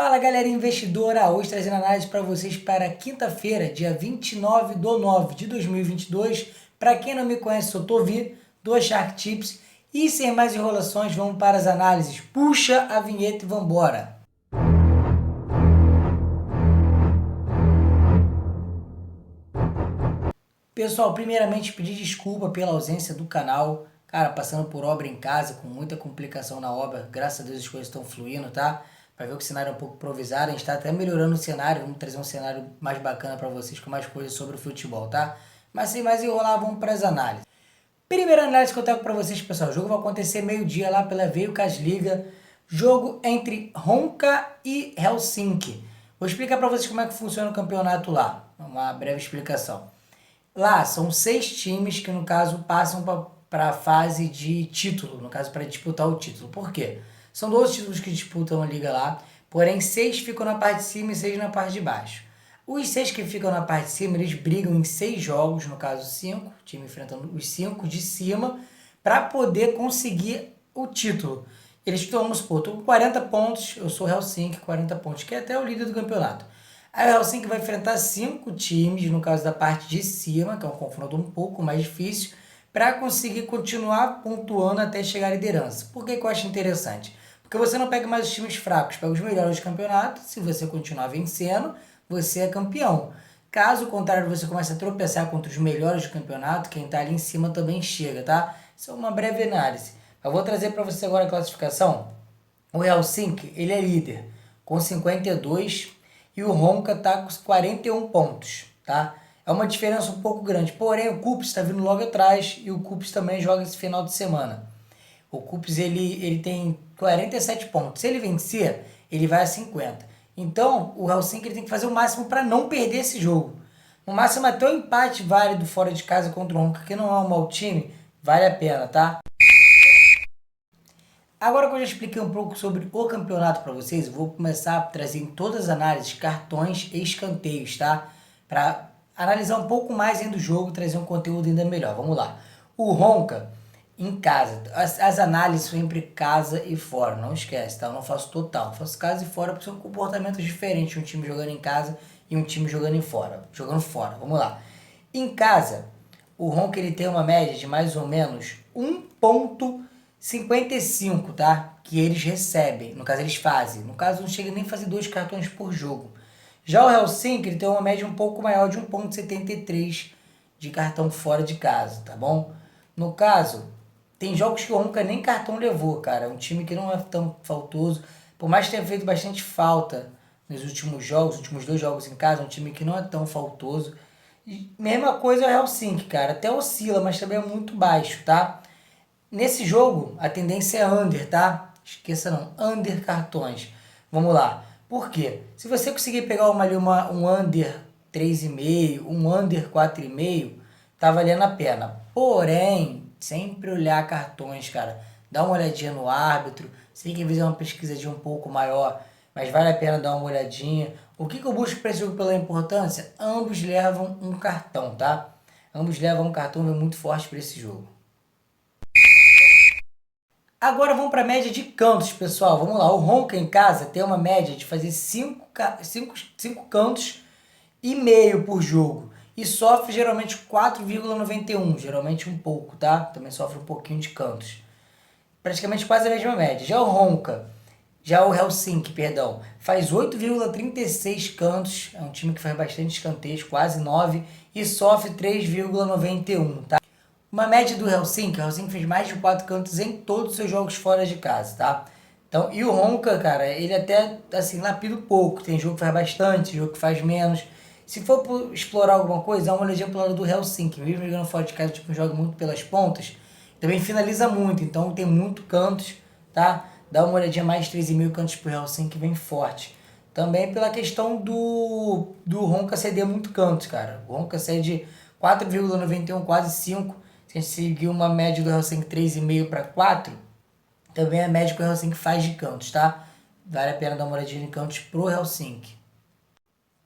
Fala galera investidora, hoje trazendo análise para vocês para quinta-feira, dia 29/9 de 2022. Para quem não me conhece, sou Tovi, do Shark Tips. E sem mais enrolações, vamos para as análises. Puxa a vinheta e vambora! Pessoal, primeiramente pedir desculpa pela ausência do canal. Cara, passando por obra em casa, com muita complicação na obra. Graças a Deus as coisas estão fluindo, tá? Para ver que o cenário é um pouco improvisado, a gente está até melhorando o cenário, vamos trazer um cenário mais bacana para vocês, com mais coisas sobre o futebol, tá? Mas sem mais enrolar, vamos para as análises. Primeira análise que eu trago para vocês, pessoal, o jogo vai acontecer meio-dia lá pela Veikkaus Liga, jogo entre Honka e Helsinki. Vou explicar para vocês como é que funciona o campeonato lá, uma breve explicação. Lá são 6 times que, no caso, passam para a fase de título, no caso, para disputar o título. Por quê? São 12 títulos que disputam a liga lá, porém 6 ficam na parte de cima e 6 na parte de baixo. Os 6 que ficam na parte de cima, eles brigam em 6 jogos, no caso 5, o time enfrentando os 5 de cima, para poder conseguir o título. Eles estão, vamos supor, estou com 40 pontos, eu sou o Helsinki, 40 pontos, que é até o líder do campeonato. Aí o Helsinki vai enfrentar 5 times, no caso da parte de cima, que é um confronto um pouco mais difícil, para conseguir continuar pontuando até chegar à liderança. Por que eu acho interessante? Porque você não pega mais os times fracos, pega os melhores do campeonato. Se você continuar vencendo, você é campeão. Caso contrário, você comece a tropeçar contra os melhores do campeonato, quem está ali em cima também chega, tá? Isso é uma breve análise. Eu vou trazer para você agora a classificação. O Helsinki, ele é líder com 52 e o Honka está com 41 pontos, tá? É uma diferença um pouco grande, porém o Kups está vindo logo atrás e o Kups também joga esse final de semana. O Kups ele tem 47 pontos, se ele vencer, ele vai a 50. Então o Helsinki ele tem que fazer o máximo para não perder esse jogo. No máximo até o empate válido fora de casa contra o Honka, que não é um mau time, vale a pena, tá? Agora que eu já expliquei um pouco sobre o campeonato para vocês, eu vou começar a trazer em todas as análises cartões e escanteios, tá? Para analisar um pouco mais ainda do jogo, trazer um conteúdo ainda melhor. Vamos lá. O Honka em casa, as análises sempre casa e fora, não esquece, tá? Eu não faço total, eu faço casa e fora porque são comportamentos diferentes, um time jogando em casa e um time jogando fora. Vamos lá. Em casa, o Honka ele tem uma média de mais ou menos 1,55, tá? Que eles recebem, no caso eles fazem. No caso não chega nem a fazer 2 cartões por jogo. Já o Helsinki ele tem uma média um pouco maior de 1,73 de cartão fora de casa, tá bom? No caso, tem jogos que o Honka nem cartão levou, cara. É um time que não é tão faltoso. Por mais que tenha feito bastante falta nos últimos jogos, os últimos 2 jogos em casa, é um time que não é tão faltoso. E mesma coisa é o Helsinki, cara. Até oscila, mas também é muito baixo, tá? Nesse jogo, a tendência é under, tá? Esqueça não, under cartões. Vamos lá. Por quê? Se você conseguir pegar um under 3,5, um under 4,5, tá valendo a pena. Porém, sempre olhar cartões, cara. Dá uma olhadinha no árbitro. Sei que às vezes é uma pesquisa de um pouco maior, mas vale a pena dar uma olhadinha. O que eu busco para esse jogo pela importância? Ambos levam um cartão, tá? Ambos levam um cartão muito forte para esse jogo. Agora vamos para a média de cantos, pessoal. Vamos lá. O Honka em casa tem uma média de fazer 5 cantos e meio por jogo. E sofre geralmente 4,91. Geralmente um pouco, tá? Também sofre um pouquinho de cantos. Praticamente quase a mesma média. Já o Helsinki, perdão, faz 8,36 cantos. É um time que faz bastante escanteios, quase 9. E sofre 3,91, tá? Uma média do Helsinki, o Helsinki fez mais de 4 cantos em todos os seus jogos fora de casa, tá? Então, e o Honka, cara, ele até, assim, lapida pouco. Tem jogo que faz bastante, jogo que faz menos. Se for explorar alguma coisa, dá uma olhadinha pro lado do Helsinki. Mesmo jogando fora de casa, tipo, joga muito pelas pontas. Também finaliza muito, então tem muito cantos, tá? Dá uma olhadinha mais 3,5 cantos pro Helsinki, vem forte. Também pela questão do Honka ceder muito cantos, cara. O Honka cede 4,91, quase 5. Se a gente seguir uma média do Helsinki 3,5 para 4, também é a média que o Helsinki faz de cantos, tá? Vale a pena dar uma olhadinha em cantos pro Helsinki.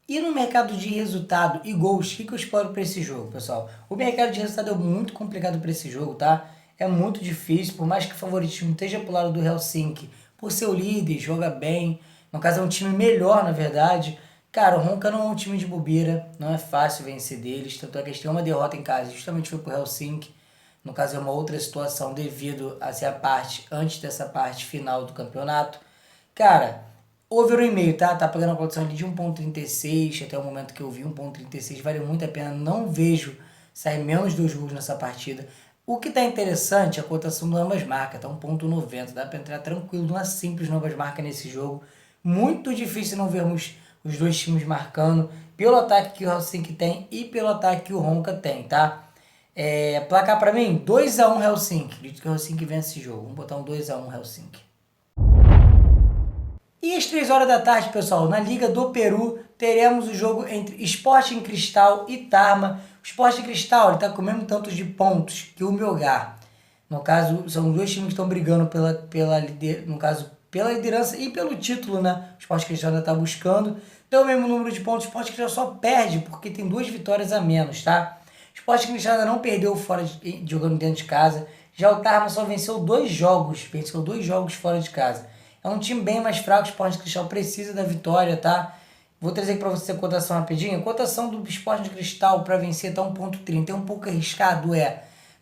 E no mercado de resultado e gols, o que eu exploro para esse jogo, pessoal? O mercado de resultado é muito complicado para esse jogo, tá? É muito difícil, por mais que o favoritismo esteja pro lado do Helsinki, por ser o líder, joga bem, No caso, é um time melhor, na verdade. Cara, o Honka não é um time de bobeira, não é fácil vencer deles, tanto é que eles têm uma derrota em casa, justamente foi pro Helsinki. No caso, é uma outra situação devido a ser a parte, antes dessa parte final do campeonato. Cara, over 1,5, tá? Tá pagando a cotação ali de 1,36, até o momento que eu vi 1,36, vale muito a pena, não vejo sair menos 2 gols nessa partida. O que tá interessante é a cotação do ambas marcas, tá 1,90, dá pra entrar tranquilo numa simples no ambas marcas nesse jogo. Muito difícil não vermos os dois times marcando, pelo ataque que o Helsinki tem e pelo ataque que o Honka tem, tá? Placar pra mim, 2-1 Helsinki. Acredito que o Helsinki vence esse jogo. Vamos botar um 2-1 Helsinki. E às 3 horas da tarde, pessoal, na Liga do Peru, teremos o jogo entre Sporting Cristal e Tarma. O Sporting Cristal está com o mesmo tanto de pontos que o Melgar. No caso, são dois times que estão brigando pela liderança e pelo título, né? O Sporting Cristal ainda está buscando. Tem o mesmo número de pontos, o Sporting Cristal só perde porque tem 2 vitórias a menos, tá? O Sporting Cristal ainda não perdeu jogando dentro de casa. Já o Tarma só venceu 2 jogos fora de casa. É um time bem mais fraco, o Sporting Cristal precisa da vitória, tá? Vou trazer aqui para você a cotação rapidinho. A cotação do Sporting Cristal para vencer tá 1,30. É um pouco arriscado,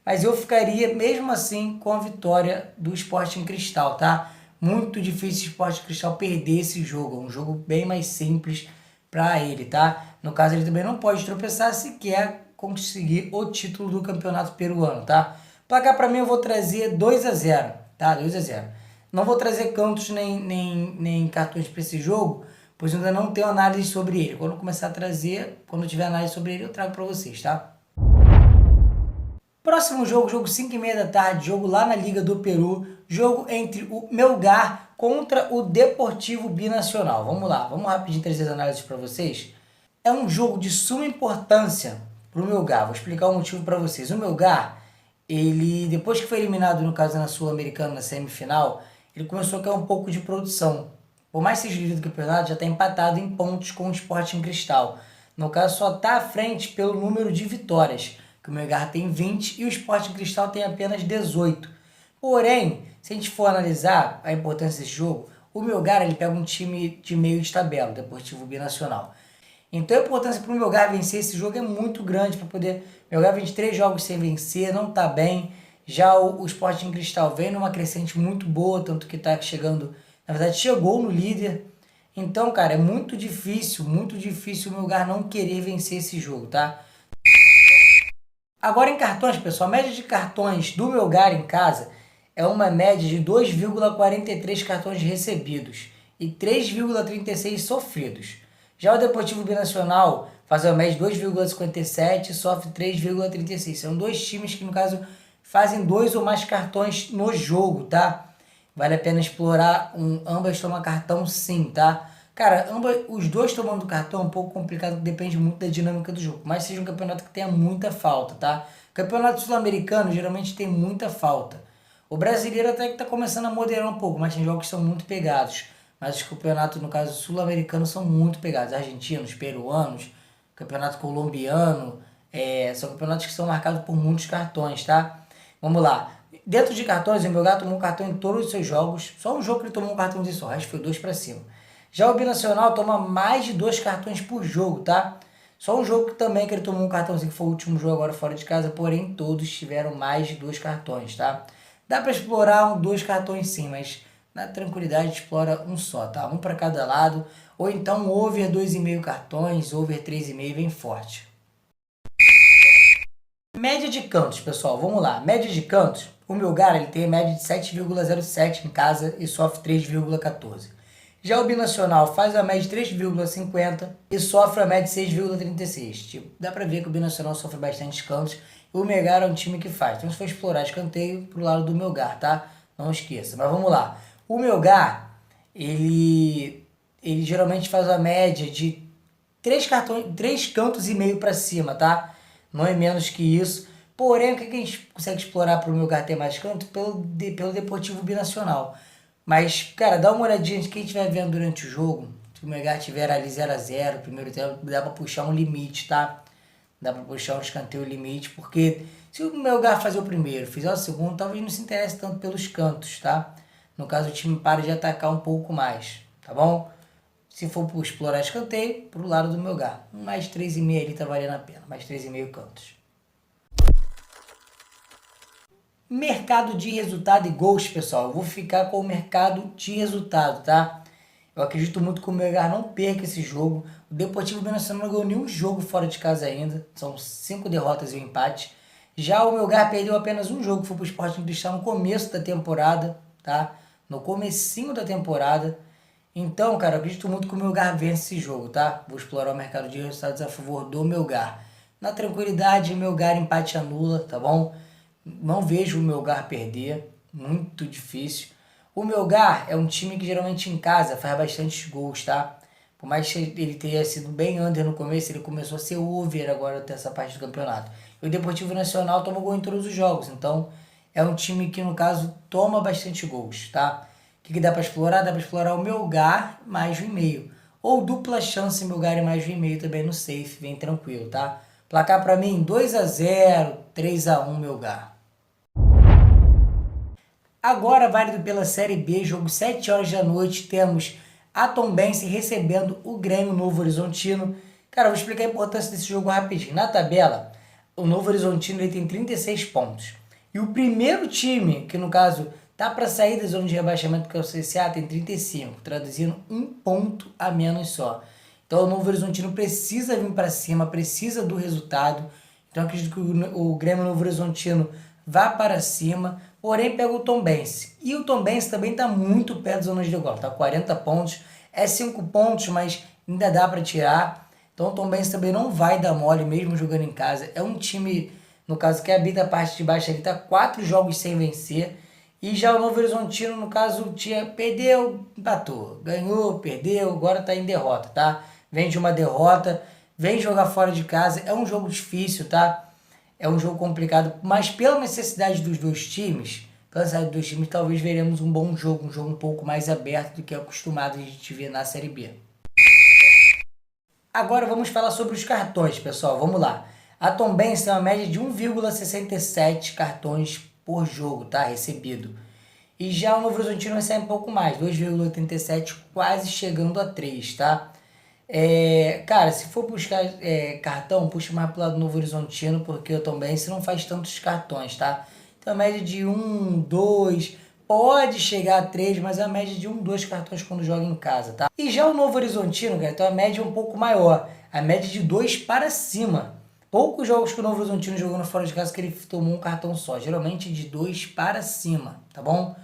mas eu ficaria mesmo assim com a vitória do Sporting Cristal, tá? Muito difícil o Sporting Cristal perder esse jogo. É um jogo bem mais simples para ele, tá? No caso, ele também não pode tropeçar se quer conseguir o título do campeonato peruano, tá? Placar para mim eu vou trazer 2-0, tá? 2-0. Não vou trazer cantos nem cartões para esse jogo, pois eu ainda não tenho análise sobre ele. Quando eu começar a trazer, quando eu tiver análise sobre ele, eu trago para vocês, tá? Próximo jogo 5h30 da tarde, jogo lá na Liga do Peru, jogo entre o Melgar contra o Deportivo Binacional. Vamos lá, vamos rapidinho trazer as análises para vocês. É um jogo de suma importância para o Melgar, vou explicar o motivo para vocês. O Melgar, ele, depois que foi eliminado, no caso na Sul-Americana, na semifinal, ele começou a cair um pouco de produção. Por mais que seja líder do campeonato, já está empatado em pontos com o Sporting Cristal. No caso, só está à frente pelo número de vitórias, que o Melgar tem 20 e o Sporting Cristal tem apenas 18. Porém, se a gente for analisar a importância desse jogo, o Melgar ele pega um time de meio de tabela, o Deportivo Binacional. Então a importância para o Melgar vencer esse jogo é muito grande para poder... O Melgar 23 jogos sem vencer, não está bem. Já o Sporting Cristal vem numa crescente muito boa, tanto que está chegando... Na verdade, chegou no líder. Então, cara, é muito difícil o Melgar não querer vencer esse jogo, tá? Agora em cartões, pessoal, a média de cartões do Melgar em casa é uma média de 2,43 cartões recebidos e 3,36 sofridos. Já o Deportivo Binacional faz uma média de 2,57 e sofre 3,36. São dois times que, no caso, fazem 2 ou mais cartões no jogo, tá? Vale a pena explorar ambas tomam cartão sim, tá? Cara, os dois tomando cartão é um pouco complicado, depende muito da dinâmica do jogo. Mas seja um campeonato que tenha muita falta, tá? Campeonato sul-americano geralmente tem muita falta. O brasileiro até que tá começando a moderar um pouco, mas tem jogos que são muito pegados. Mas os campeonatos, no caso sul-americano, são muito pegados. Argentinos, peruanos, campeonato colombiano, são campeonatos que são marcados por muitos cartões, tá? Vamos lá. Dentro de cartões, o Melgar tomou um cartão em todos os seus jogos. Só um jogo que ele tomou um cartão de só, o resto foi 2 para cima. Já o Binacional toma mais de 2 cartões por jogo, tá? Só um jogo que também que ele tomou um cartãozinho, que foi o último jogo agora fora de casa, porém todos tiveram mais de 2 cartões, tá? Dá para explorar 2 cartões sim, mas na tranquilidade explora um só, tá? Um para cada lado, ou então over 2,5 cartões, over 3,5 bem forte. Média de cantos, pessoal, vamos lá. Média de cantos, o Melgar ele tem a média de 7,07 em casa e sofre 3,14. Já o Binacional faz a média de 3,50 e sofre a média de 6,36. Tipo, dá pra ver que o Binacional sofre bastante cantos e o Melgar é um time que faz. Então se for explorar escanteio pro lado do Melgar, tá? Não esqueça. Mas vamos lá. O Melgar, ele geralmente faz a média de 3 cantos e meio pra cima, tá? Não é menos que isso. Porém, o que a gente consegue explorar para o Melgar ter mais canto? Pelo Deportivo Binacional. Mas, cara, dá uma olhadinha de quem estiver vendo durante o jogo. Se o Melgar tiver ali 0-0, primeiro tempo, dá para puxar um limite, tá? Dá para puxar um escanteio limite, porque se o Melgar fazer o primeiro, fizer o segundo, talvez não se interesse tanto pelos cantos, tá? No caso, o time para de atacar um pouco mais, tá bom? Se for por explorar escanteio, pro lado do Melgar. Mais 3,5 ali tá valendo a pena. Mais 3,5 cantos. Mercado de resultado e gols, pessoal. Eu vou ficar com o mercado de resultado, tá? Eu acredito muito que o Melgar não perca esse jogo. O Deportivo Binacional não ganhou nenhum jogo fora de casa ainda. São 5 derrotas e um empate. Já o Melgar perdeu apenas um jogo, que foi pro Sporting Cristal no começo da temporada, tá? No comecinho da temporada. Então, cara, eu acredito muito que o Melgar vence esse jogo, tá? Vou explorar o mercado de resultados a favor do Melgar. Na tranquilidade, Melgar empate anula, tá bom? Não vejo o Melgar perder, muito difícil. O Melgar é um time que geralmente em casa faz bastante gols, tá? Por mais que ele tenha sido bem under no começo, ele começou a ser over agora até essa parte do campeonato. E o Deportivo Nacional toma gol em todos os jogos, então é um time que, no caso, toma bastante gols, tá? O que dá para explorar? Dá para explorar o Melgar mais 1,5. Ou dupla chance Melgar e mais 1,5 também no safe, bem tranquilo, tá? Placar para mim, 2-0, 3-1 Melgar. Agora, válido pela Série B, jogo 7 horas da noite, temos a Tombense recebendo o Grêmio Novo Horizontino. Cara, eu vou explicar a importância desse jogo rapidinho. Na tabela, o Novo Horizontino ele tem 36 pontos. E o primeiro time, que no caso tá para sair da zona de rebaixamento, que é o CSA, tem 35, traduzindo um ponto a menos só. Então o Novo Horizontino precisa vir para cima, precisa do resultado. Então eu acredito que o Grêmio Novo Horizontino vá para cima, porém pega o Tombense. E o Tombense também está muito perto da zona de igual, tá 40 pontos, é 5 pontos, mas ainda dá para tirar. Então o Tombense também não vai dar mole, mesmo jogando em casa. É um time, no caso, que habita a parte de baixo, ele está 4 jogos sem vencer. E já o Novo Horizontino, no caso, perdeu, empatou, ganhou, perdeu, agora está em derrota, tá? Vem de uma derrota, vem jogar fora de casa, é um jogo difícil, tá? É um jogo complicado, mas pela necessidade dos dois times, talvez veremos um bom jogo, um jogo um pouco mais aberto do que é acostumado a gente ver na Série B. Agora vamos falar sobre os cartões, pessoal, vamos lá. A Tombense tem uma média de 1,67 cartões por jogo, tá? Recebido. E já o Novo Horizontino vai sair um pouco mais, 2,87, quase chegando a 3, tá? Cara, se for buscar cartão, puxa mais pro lado do Novo Horizontino, porque eu também se não faz tantos cartões, tá? Então a média de 1, 2, pode chegar a 3, mas é a média de 1, 2 cartões quando joga em casa, tá? E já o Novo Horizontino, cara, então a média é um pouco maior, a média de 2 para cima. Poucos jogos que o Novo Horizontino jogou no fora de casa que ele tomou um cartão só, geralmente de 2 para cima, tá bom?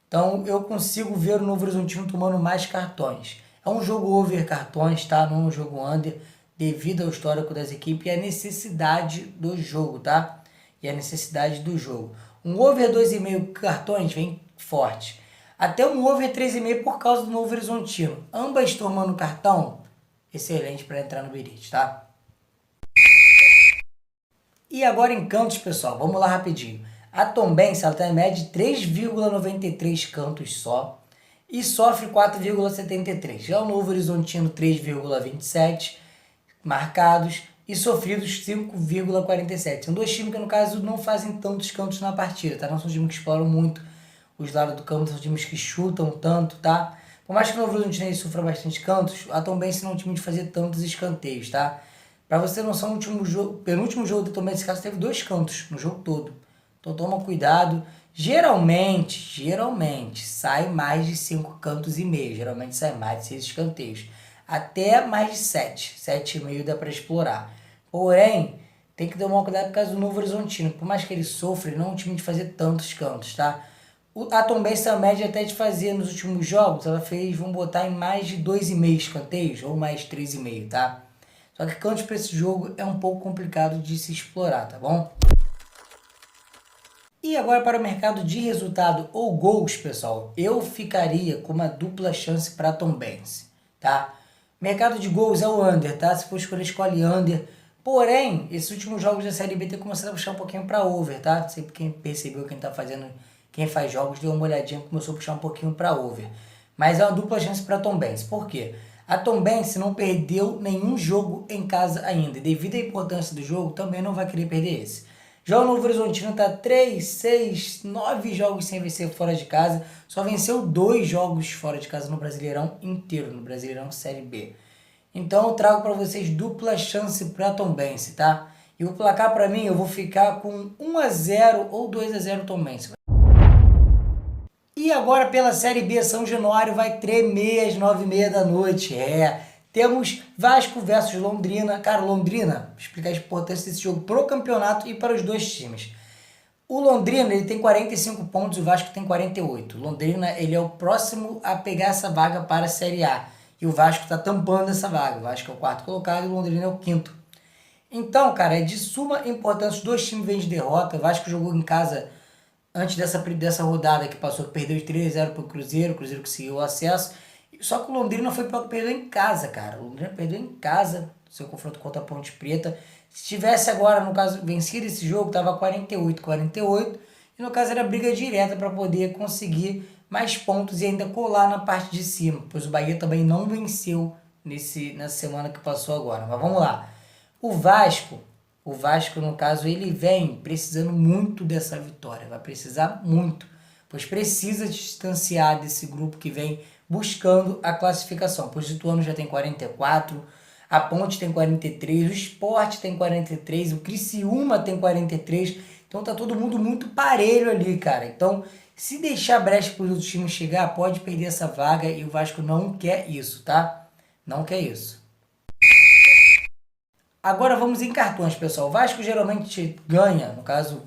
Então eu consigo ver o Novo Horizontino tomando mais cartões. É um jogo over cartões, tá? Não é um jogo under, devido ao histórico das equipes e a necessidade do jogo, tá? E a necessidade do jogo. Um over 2,5 cartões vem forte. Até um over 3,5 por causa do Novo Horizontino. Ambas tomando cartão, excelente para entrar no Berit, tá? E agora em cantos, pessoal, vamos lá rapidinho. A Tombense está em média de 3,93 cantos só e sofre 4,73. Já o Novo Horizontino 3,27 marcados e sofridos 5,47. São dois times que, no caso, não fazem tantos cantos na partida, tá? Não são times que exploram muito os lados do campo, são times que chutam tanto, tá? Por mais que o Novo Horizontino sofra bastante cantos, a Tombense não é um time de fazer tantos escanteios, tá? Pra você ter noção, o penúltimo jogo do Tombense, nesse caso, teve 2 cantos no jogo todo. Então toma cuidado. Geralmente, sai mais de 5 cantos e meio. Geralmente sai mais de 6 escanteios. Até mais de 7. 7,5 dá para explorar. Porém, tem que tomar cuidado por causa do Novo Horizontino. Por mais que ele sofra, ele não é um time de fazer tantos cantos, tá? A Tombense, a média até de fazer nos últimos jogos, ela fez, vamos botar em mais de 2,5 escanteios, ou mais 3,5, tá? Só que cantos para esse jogo é um pouco complicado de se explorar, tá bom? E agora para o mercado de resultado ou gols, pessoal, eu ficaria com uma dupla chance para a Tombense, tá? Mercado de gols é o under, tá? Se for escolher, escolhe under. Porém, esses últimos jogos da Série B tem começado a puxar um pouquinho para over, tá? Não sei quem percebeu, quem tá fazendo, quem faz jogos, deu uma olhadinha, começou a puxar um pouquinho para over. Mas é uma dupla chance para a Tombense. Por quê? A Tombense não perdeu nenhum jogo em casa ainda. E devido à importância do jogo, também não vai querer perder esse. Já o Novo Horizontino tá 3, 6, 9 jogos sem vencer fora de casa. Só venceu 2 jogos fora de casa no Brasileirão inteiro, no Brasileirão Série B. Então eu trago para vocês dupla chance para Tombense, tá? E o placar para mim eu vou ficar com 1-0 ou 2-0 Tombense. E agora pela Série B, São Januário vai tremer às 9h30 da noite. Temos Vasco versus Londrina. Cara, Londrina, vou explicar a importância desse jogo pro campeonato e para os dois times. O Londrina, ele tem 45 pontos, o Vasco tem 48. O Londrina, ele é o próximo a pegar essa vaga para a Série A. E o Vasco está tampando essa vaga. O Vasco é o quarto colocado e o Londrina é o quinto. Então, cara, é de suma importância. Os dois times vêm de derrota. O Vasco jogou em casa antes dessa rodada que passou, perdeu de 3-0 para o Cruzeiro conseguiu o acesso. Só que o Londrina foi para perdeu em casa, cara. O Londrina perdeu em casa seu confronto contra a Ponte Preta. Se tivesse agora, no caso, vencido esse jogo, tava 48-48. E no caso era briga direta para poder conseguir mais pontos e ainda colar na parte de cima. Pois o Bahia também não venceu nessa semana que passou agora. Mas vamos lá. O Vasco, no caso, ele vem precisando muito dessa vitória. Vai precisar muito. Pois precisa distanciar desse grupo que vem buscando a classificação. Pois o Ituano já tem 44, a Ponte tem 43, o Sport tem 43, o Criciúma tem 43. Então tá todo mundo muito parelho ali, cara. Então, se deixar brecha para os outros times chegar, pode perder essa vaga e o Vasco não quer isso, tá? Não quer isso. Agora vamos em cartões, pessoal. O Vasco geralmente ganha, no caso,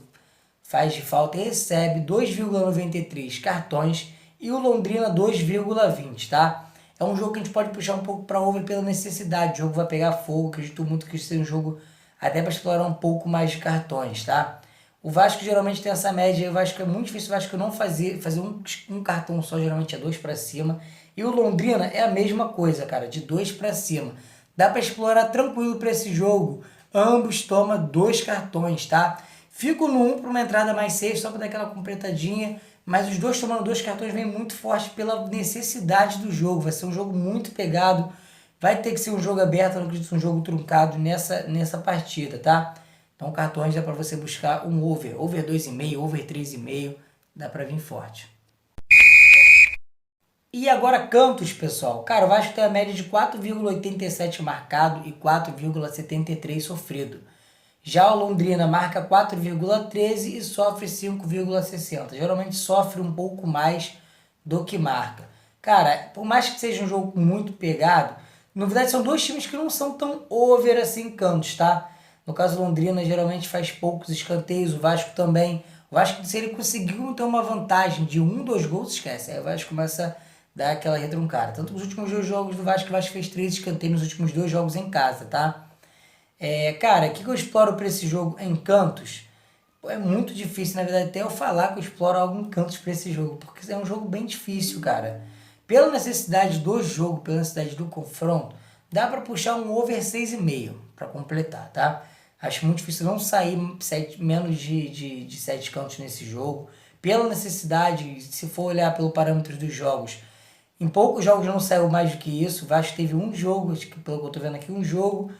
faz de falta e recebe 2,93 cartões e o Londrina 2,20, tá? É um jogo que a gente pode puxar um pouco para over pela necessidade. O jogo vai pegar fogo, acredito muito que isso seja um jogo até para explorar um pouco mais de cartões, tá? O Vasco geralmente tem essa média, o Vasco é muito difícil o Vasco não fazer um cartão só, geralmente é 2 para cima. E o Londrina é a mesma coisa, cara, de 2 para cima. Dá para explorar tranquilo para esse jogo. Ambos tomam 2 cartões, tá? Fico no 1 para uma entrada mais safe, só para dar aquela completadinha. Mas os dois tomando 2 cartões vem muito forte pela necessidade do jogo. Vai ser um jogo muito pegado. Vai ter que ser um jogo aberto, não acredito, um jogo truncado nessa partida, tá? Então cartões dá para você buscar um over 2,5, over 3,5. Dá para vir forte. E agora cantos, pessoal. Cara, o Vasco tem a média de 4,87 marcado e 4,73 sofrido. Já o Londrina marca 4,13 e sofre 5,60. Geralmente sofre um pouco mais do que marca. Cara, por mais que seja um jogo muito pegado, na verdade são dois times que não são tão over assim cantos, tá? No caso, o Londrina geralmente faz poucos escanteios, o Vasco também. O Vasco, se ele conseguiu ter uma vantagem de 1, 2 gols, esquece. Aí o Vasco começa dar aquela retroncada. Tanto nos últimos 2 jogos do Vasco, o Vasco fez 3 escanteios nos últimos 2 jogos em casa, tá? Cara, o que eu exploro para esse jogo em cantos? Pô, é muito difícil, na verdade, até eu falar que eu exploro algo em cantos para esse jogo, porque é um jogo bem difícil, cara. Pela necessidade do jogo, pela necessidade do confronto, dá para puxar um over 6,5 para completar, tá? Acho muito difícil não sair menos de 7 cantos nesse jogo. Pela necessidade, se for olhar pelo parâmetro dos jogos, em poucos jogos não saiu mais do que isso. O Vasco teve um jogo, acho que pelo que eu tô vendo aqui, um jogo.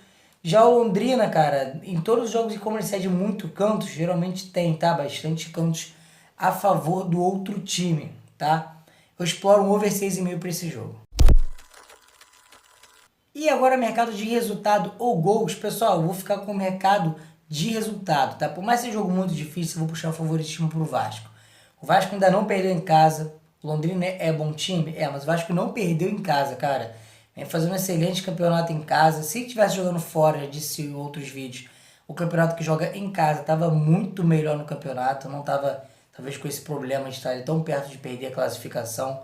Já o Londrina, cara, em todos os jogos, como ele cede muito cantos, geralmente tem, tá? Bastante cantos a favor do outro time, tá? Eu exploro um over 6,5 para esse jogo. E agora mercado de resultado ou gols. Pessoal, eu vou ficar com o mercado de resultado, tá? Por mais que seja um jogo muito difícil, eu vou puxar o favoritismo pro Vasco. O Vasco ainda não perdeu em casa. O Londrina é bom time? Mas o Vasco não perdeu em casa, cara. Vem fazendo um excelente campeonato em casa. Se estivesse jogando fora, já disse em outros vídeos, o campeonato que joga em casa estava muito melhor no campeonato. Não estava, talvez, com esse problema de estar tão perto de perder a classificação.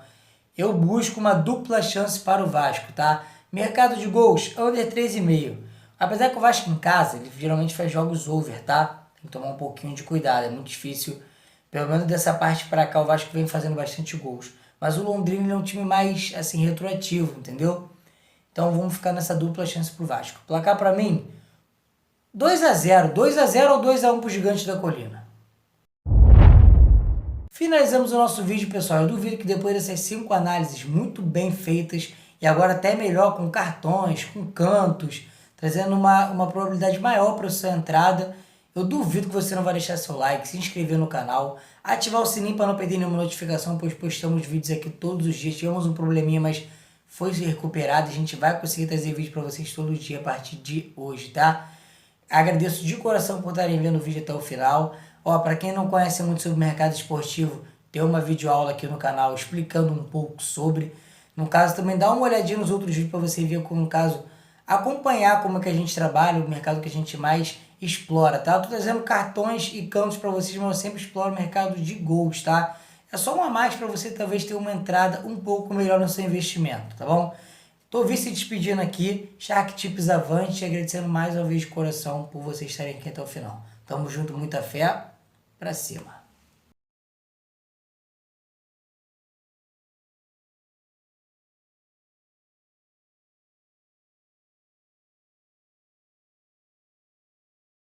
Eu busco uma dupla chance para o Vasco, tá? Mercado de gols, under 3,5. Apesar que o Vasco em casa, ele geralmente faz jogos over, tá? Tem que tomar um pouquinho de cuidado, é muito difícil. Pelo menos dessa parte para cá, o Vasco vem fazendo bastante gols. Mas o Londrina é um time mais, assim, retroativo, entendeu? Então vamos ficar nessa dupla chance pro Vasco. Placar para mim, 2-0. 2-0 ou 2-1 pro Gigante da Colina. Finalizamos o nosso vídeo, pessoal. Eu duvido que depois dessas 5 análises muito bem feitas, e agora até melhor com cartões, com cantos, trazendo uma probabilidade maior para a sua entrada, Eu duvido que você não vai deixar seu like, se inscrever no canal, ativar o sininho para não perder nenhuma notificação, pois postamos vídeos aqui todos os dias. Tivemos um probleminha, mas foi recuperado. A gente vai conseguir trazer vídeo para vocês todo dia a partir de hoje, tá? Agradeço de coração por estarem vendo o vídeo até o final. Ó, para quem não conhece muito sobre o mercado esportivo, tem uma videoaula aqui no canal explicando um pouco sobre. No caso, também dá uma olhadinha nos outros vídeos para você ver como, no caso, acompanhar como é que a gente trabalha, o mercado que a gente mais explora, tá? Eu tô trazendo cartões e cantos para vocês, mas eu sempre exploro o mercado de gols, tá? É só uma a mais para você talvez ter uma entrada um pouco melhor no seu investimento, tá bom? Tô se despedindo aqui, Shark Tips avante, agradecendo mais uma vez de coração por vocês estarem aqui até o final. Tamo junto, muita fé, pra cima.